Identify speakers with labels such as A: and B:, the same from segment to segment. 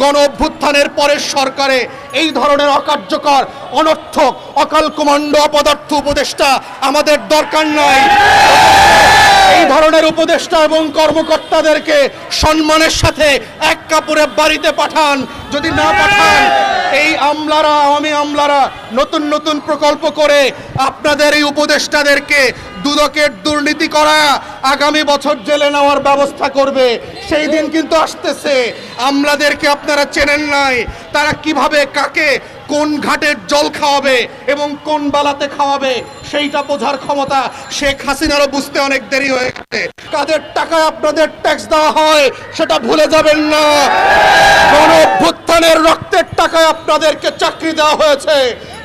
A: গণ অভ্যুত্থানের পরের সরকারে এই ধরনের অকার্যকর, অনর্থক, অকাল কমান্ডো, অপদার্থ উপদেষ্টা আমাদের দরকার নাই। এই ধরনের উপদেষ্টা এবং কর্মকর্তাদেরকে সম্মানের সাথে এক কাপড়ে বাড়িতে পাঠান। যদি না পাঠান, এই আমলারা, আওয়ামী আমলারা নতুন নতুন প্রকল্প করে আপনাদের এই উপদেষ্টাদেরকে দুদকের দুর্নীতি করা আগামী বছর জেলে নেওয়ার ব্যবস্থা করবে। সেই দিন কিন্তু আসতেছে। আমলাদেরকে আপনারা চেনেন নাই, তারা কিভাবে কাকে কোন ঘাটের জল খাওয়াবে এবং কোন বালাতে খাওয়াবে সেইটা বোঝার ক্ষমতা শেখ হাসিনারও বুঝতে অনেক দেরি হয়ে গেছে। কাদের টাকায় আপনাদের ট্যাক্স দেওয়া হয় সেটা ভুলে যাবেন না। গণ অভ্যুত্থানের রক্তের টাকায় আপনাদেরকে চাকরি দেওয়া হয়েছে।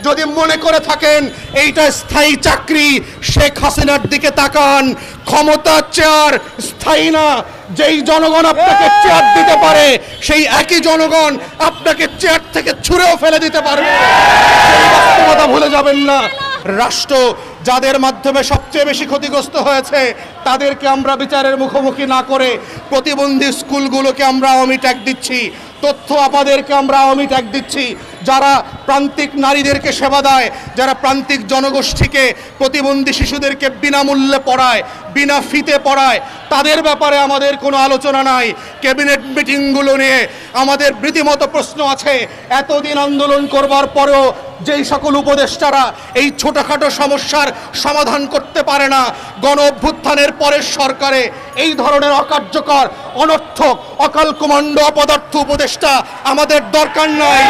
A: যদি মনে করে থাকেন এইটা স্থায়ী চাকরি, শেখ হাসিনার দিকে তাকান। ক্ষমতা চেয়ার স্থায়ী না। যেই জনগণ আপনাকে চেয়ার দিতে পারে সেই একই জনগণ আপনাকে চেয়ার থেকে ছুঁড়েও ফেলে দিতে পারবে। সেই বাস্তবতা ভুলে যাবেন না। রাষ্ট্র যাদের মাধ্যমে সবচেয়ে বেশি ক্ষতিগ্রস্ত হয়েছে তাদেরকে আমরা বিচারের মুখোমুখি না করে প্রতিবন্ধী স্কুলগুলোকে আমরা আওয়ামী ট্যাগ দিচ্ছি, তথ্য আপাদেরকে আমরা আওয়ামী ট্যাগ দিচ্ছি। যারা প্রান্তিক নারীদেরকে সেবা দেয়, যারা প্রান্তিক জনগোষ্ঠীকে, প্রতিবন্ধী শিশুদেরকে বিনামূল্যে পড়ায়, বিনা ফিতে পড়ায়, তাদের ব্যাপারে আমাদের কোনো আলোচনা নাই। ক্যাবিনেট মিটিংগুলো নিয়ে আমাদের রীতিমতো প্রশ্ন আছে। এতদিন আন্দোলন করবার পরেও যেই সকল উপদেষ্টারা এই ছোটখাটো সমস্যার সমাধান করতে পারে না, গণ অভ্যুত্থানের পরের সরকারে এই ধরনের অকার্যকর, অনর্থক, অকাল কমান্ডো, অপদার্থ উপদেষ্টা আমাদের দরকার নাই।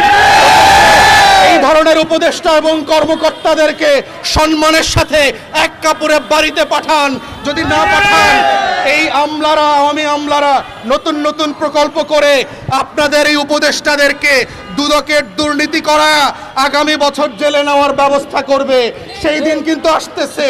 A: এই ধরনের উপদেষ্টা এবং কর্মকর্তাদেরকে সম্মানের সাথে এক কাপড়ে বাড়িতে পাঠান। যদি না পাঠান, এই আমলারা, আওয়ামী আমলারা নতুন নতুন প্রকল্প করে আপনাদের এই উপদেষ্টাদেরকে দুদকের দুর্নীতি করা আগামী বছর জেলে নেওয়ার ব্যবস্থা করবে। সেই দিন কিন্তু আসতেছে।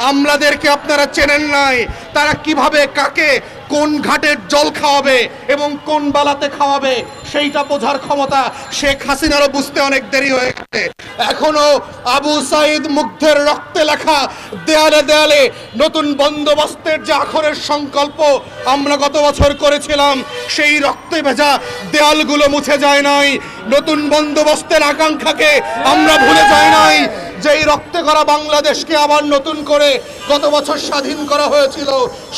A: আমলাদেরকে আপনারা চেনেন নাই, তারা কিভাবে কাকে কোন ঘাটের জল খাওয়াবে এবং কোন বালাতে খাওয়াবে সেইটা বোঝার ক্ষমতা শেখ হাসিনারও বুঝতে অনেক দেরি হয়ে গেছে। এখনো আবু সাইদ মুগ্ধের রক্তে লেখা দেয়ালে দেয়ালে নতুন বন্দোবস্তের যে আখরের সংকল্প আমরা গত বছর করেছিলাম, সেই রক্তে ভেজা দেয়ালগুলো মুছে যায় নাই। নতুন বন্দোবস্তের আকাঙ্ক্ষাকে আমরা ভুলে যাই নাই। যেই রক্তে করা বাংলাদেশকে আবার নতুন করে গত বছর স্বাধীন করা হয়েছিল,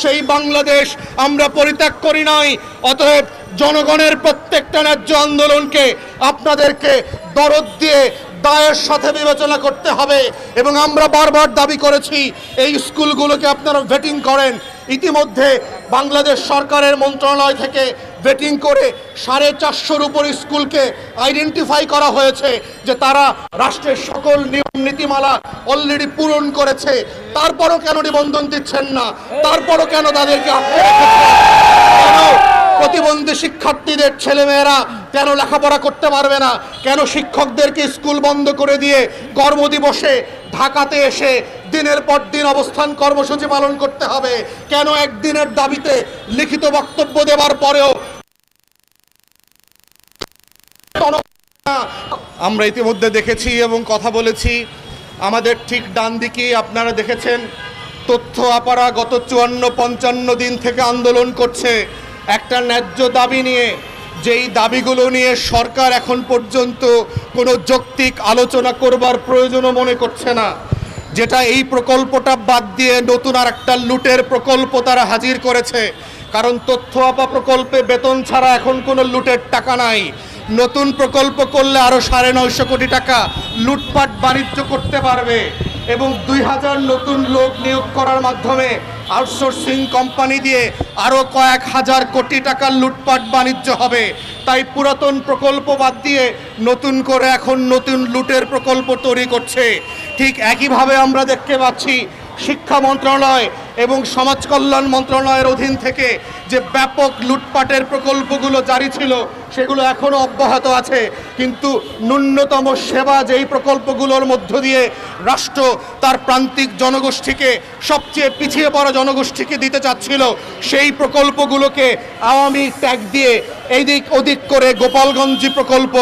A: সেই বাংলাদেশ আমরা পরিত্যাগ করি নাই। অতএব জনগণের প্রত্যেকটা ন্যায্য আন্দোলনকে আপনাদেরকে দরদ দিয়ে দায়ের সাথে বিবেচনা করতে হবে। এবং আমরা বারবার দাবি করেছি এই স্কুলগুলোকে আপনারা ভেটিং করেন। ইতিমধ্যে বাংলাদেশ সরকারের মন্ত্রণালয় থেকে ভেটিং করে 450-র উপর স্কুলকে আইডেন্টিফাই করা হয়েছে যে তারা রাষ্ট্রের সকল নিয়ম নীতিমালা অলরেডি পূরণ করেছে। তারপরও কেন নিবন্ধন দিচ্ছেন না? তারপরও কেন তাদেরকে আটকে রেখেছেন? কেন প্রতিবন্ধী শিক্ষার্থীদের ছেলেমেয়েরা কেন লেখাপড়া করতে পারবে না? কেন শিক্ষকদেরকে স্কুল বন্ধ করে দিয়ে কর্মদিবসে ঢাকাতে এসে দিনের পর দিন অবস্থান কর্মসূচি পালন করতে হবে? কেন একদিনের দাবিতে লিখিত বক্তব্য দেওয়ার পরেও আমরা ইতিমধ্যে দেখেছি এবং কথা বলেছি, আমাদের ঠিক ডান দিকে আপনারা দেখেছেন তথ্য আপারা গত 54-55 দিন থেকে আন্দোলন করছে একটা ন্যায্য দাবি নিয়ে। যেই দাবিগুলো নিয়ে সরকার এখন পর্যন্ত কোনো যৌক্তিক আলোচনা করবার প্রয়োজনও মনে করছে না। যেটা এই প্রকল্পটা বাদ দিয়ে নতুন আর একটা লুটের প্রকল্প তারা হাজির করেছে। কারণ তথ্য আপা প্রকল্পে বেতন ছাড়া এখন কোনো লুটের টাকা নাই। নতুন প্রকল্প করলে আরও 950 কোটি টাকা লুটপাট বাণিজ্য করতে পারবে এবং 2000 নতুন লোক নিয়োগ করার মাধ্যমে আউটসোর্সিং কোম্পানি দিয়ে আরও কয়েক হাজার কোটি টাকার লুটপাট বাণিজ্য হবে। তাই পুরাতন প্রকল্প বাদ দিয়ে নতুন করে এখন নতুন লুটের প্রকল্প তৈরি করছে। ঠিক একইভাবে আমরা দেখতে পাচ্ছি শিক্ষা মন্ত্রণালয় এবং সমাজ কল্যাণ মন্ত্রণালয়ের অধীন থেকে যে ব্যাপক লুটপাটের প্রকল্পগুলো জারি ছিল সেগুলো এখনও অব্যাহত আছে। কিন্তু ন্যূনতম সেবা যেই প্রকল্পগুলোর মধ্য দিয়ে রাষ্ট্র তার প্রান্তিক জনগোষ্ঠীকে, সবচেয়ে পিছিয়ে পড়া জনগোষ্ঠীকে দিতে চাচ্ছিল, সেই প্রকল্পগুলোকে আওয়ামী ট্যাগ দিয়ে এইদিক ওদিক করে গোপালগঞ্জি প্রকল্প,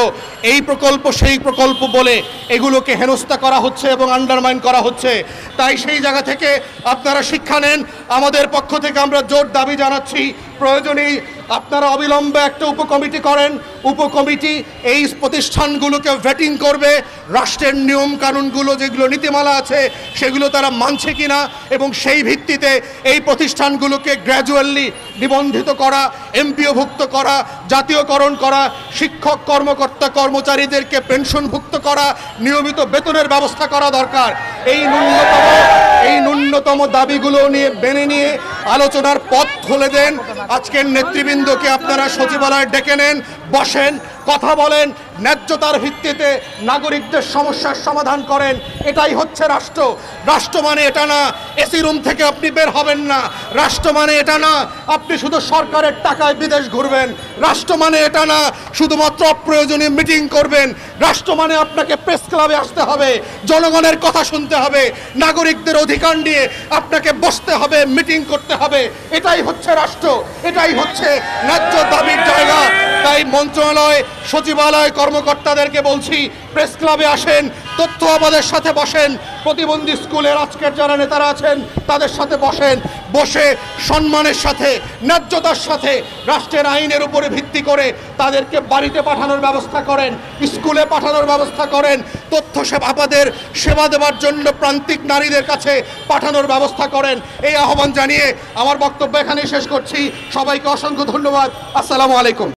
A: এই প্রকল্প সেই প্রকল্প বলে এগুলোকে হেনস্থা করা হচ্ছে এবং আন্ডারমাইন করা হচ্ছে। তাই সেই জায়গা থেকে আপনারা শিক্ষা নেন। আমাদের পক্ষ থেকে আমরা জোর দাবি জানাচ্ছি, প্রয়োজনেই আপনারা অবিলম্বে একটা উপকমিটি করেন, উপকমিটি এই প্রতিষ্ঠানগুলোকে ভেটিং করবে, রাষ্ট্রের নিয়ম কানুনগুলো যেগুলো নীতিমালা আছে সেগুলো তারা মানছে কিনা, এবং সেই ভিত্তিতে এই প্রতিষ্ঠানগুলোকে গ্র্যাজুয়ালি নিবন্ধিত করা, এমপিওভুক্ত করা, জাতীয়করণ করা, শিক্ষক কর্মকর্তা কর্মচারীদেরকে পেনশনভুক্ত করা, নিয়মিত বেতনের ব্যবস্থা করা দরকার। এই ন্যূনতম দাবিগুলো নিয়ে মেনে নিয়ে আলোচনার পথ খুলে দেন। আজকের নেতৃবৃন্দকে আপনারা সচিবালয়ে ডেকে নেন, বসেন, কথা বলেন, ন্যায্যতার ভিত্তিতে নাগরিকদের সমস্যার সমাধান করেন। এটাই হচ্ছে রাষ্ট্র। রাষ্ট্র মানে এটা না এসি রুম থেকে আপনি বের হবেন না। রাষ্ট্র মানে এটা না আপনি শুধু সরকারের টাকায় বিদেশ ঘুরবেন। রাষ্ট্র মানে এটা না শুধুমাত্র অপ্রয়োজনীয় মিটিং করবেন। রাষ্ট্র মানে আপনাকে প্রেস ক্লাবে আসতে হবে, জনগণের কথা শুনতে হবে, নাগরিকদের অধিকার নিয়ে আপনাকে বসতে হবে, মিটিং করতে হবে। এটাই হচ্ছে রাষ্ট্র, এটাই হচ্ছে ন্যায্য দাবির জায়গা। তাই মন্ত্রণালয়, সচিবালয় কর্মকর্তাদেরকে বলছি, প্রেস ক্লাবে আসেন, তথ্য আমাদের সাথে বসেন, প্রতিবন্ধী স্কুলের আজকের যারা নেতারা আছেন তাদের সাথে বসেন, বসে সম্মানের সাথে, ন্যায্যতার সাথে, রাষ্ট্রের আইনের উপরে ভিত্তি করে তাদেরকে বাড়িতে পাঠানোর ব্যবস্থা করেন, স্কুলে পাঠানোর ব্যবস্থা করেন, তথ্য সেবাদের সেবা দেওয়ার জন্য প্রান্তিক নারীদের কাছে পাঠানোর ব্যবস্থা করেন। এই আহ্বান জানিয়ে আমার বক্তব্য এখানেই শেষ করছি। সবাইকে অসংখ্য ধন্যবাদ। আসসালামু আলাইকুম।